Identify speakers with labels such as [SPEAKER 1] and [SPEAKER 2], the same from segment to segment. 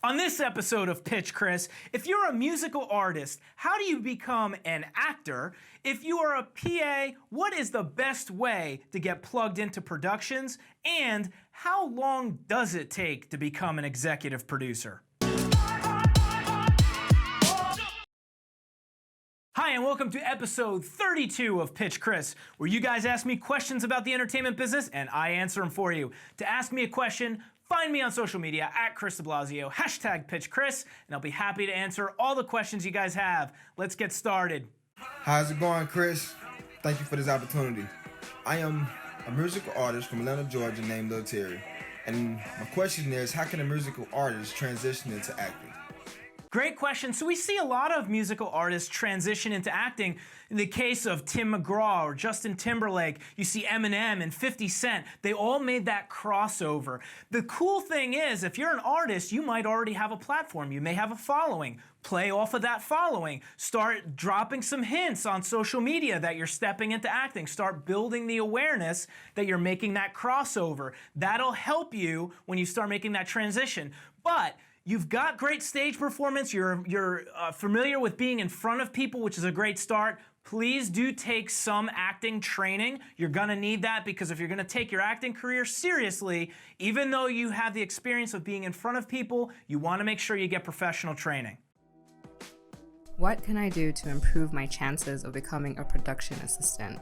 [SPEAKER 1] On this episode of Pitch Chris, if you're a musical artist, how do you become an actor? If you are a PA, what is the best way to get plugged into productions? And how long does it take to become an executive producer? Hi, and welcome to episode 32 of Pitch Chris, where you guys ask me questions about the entertainment business and I answer them for you. To ask me a question, find me on social media at DeBlasio, hashtag Pitch Chris, and I'll be happy to answer all the questions you guys have. Let's get started.
[SPEAKER 2] How's it going, Chris? Thank you for this opportunity. I am a musical artist from Atlanta, Georgia named Lil T3rry. And my question is, how can a musical artist transition into acting?
[SPEAKER 1] Great question. So we see a lot of musical artists transition into acting. In the case of Tim McGraw or Justin Timberlake, you see Eminem and 50 Cent. They all made that crossover. The cool thing is, if you're an artist, you might already have a platform. You may have a following. Play off of that following. Start dropping some hints on social media that you're stepping into acting. Start building the awareness that you're making that crossover. That'll help you when you start making that transition. But you've got great stage performance, you're familiar with being in front of people, which is a great start. Please do take some acting training. You're gonna need that because if you're gonna take your acting career seriously, even though you have the experience of being in front of people, you wanna make sure you get professional training.
[SPEAKER 3] What can I do to improve my chances of becoming a production assistant?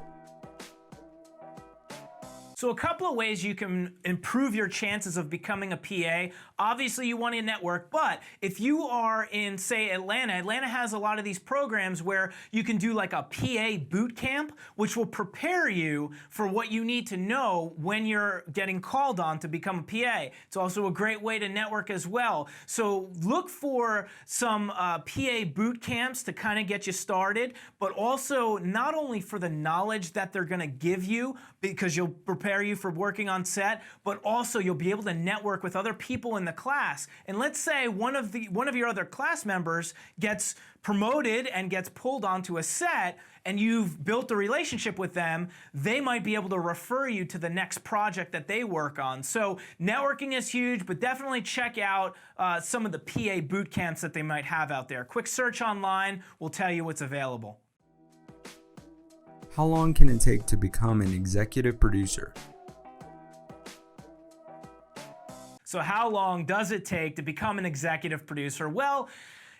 [SPEAKER 1] So a couple of ways you can improve your chances of becoming a PA. Obviously you want to network, but if you are in, say, Atlanta has a lot of these programs where you can do like a PA boot camp, which will prepare you for what you need to know when you're getting called on to become a PA. It's also a great way to network as well. So look for some PA boot camps to kind of get you started, but also not only for the knowledge that they're going to give you, because you'll prepare you for working on set, but also you'll be able to network with other people in the class. And let's say one of your other class members gets promoted and gets pulled onto a set and you've built a relationship with them, they might be able to refer you to the next project that they work on. So networking is huge, but definitely check out some of the PA boot camps that they might have out there. Quick search online will tell you what's available.
[SPEAKER 4] How long can it take to become an executive producer?
[SPEAKER 1] So how long does it take to become an executive producer? Well,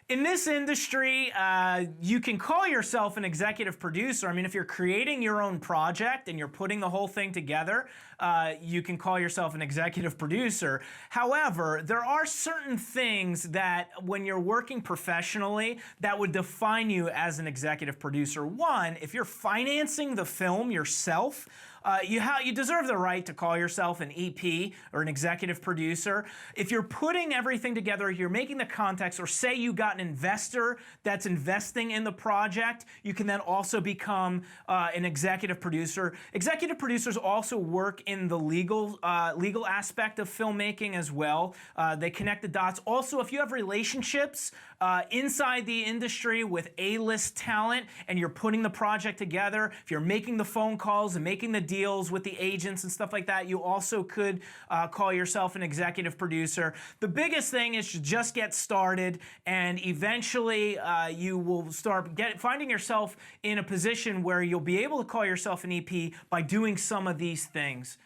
[SPEAKER 1] in this industry, you can call yourself an executive producer. I mean, if you're creating your own project and you're putting the whole thing together, you can call yourself an executive producer. However, there are certain things that when you're working professionally that would define you as an executive producer. One, if you're financing the film yourself, you deserve the right to call yourself an EP or an executive producer. If you're putting everything together, you're making the context, or say you got an investor that's investing in the project, you can then also become an executive producer. Executive producers also work in the legal aspect of filmmaking as well. They connect the dots. Also, if you have relationships inside the industry with A-list talent and you're putting the project together, if you're making the phone calls and making the deals with the agents and stuff like that, you also could call yourself an executive producer. The biggest thing is to just get started, and eventually you will start finding yourself in a position where you'll be able to call yourself an EP by doing some of these things.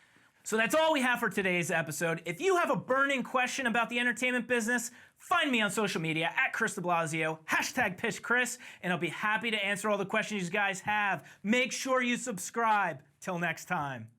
[SPEAKER 1] So that's all we have for today's episode. If you have a burning question about the entertainment business, find me on social media at DeBlasio, hashtag Pitch Chris, and I'll be happy to answer all the questions you guys have. Make sure you subscribe. Till next time.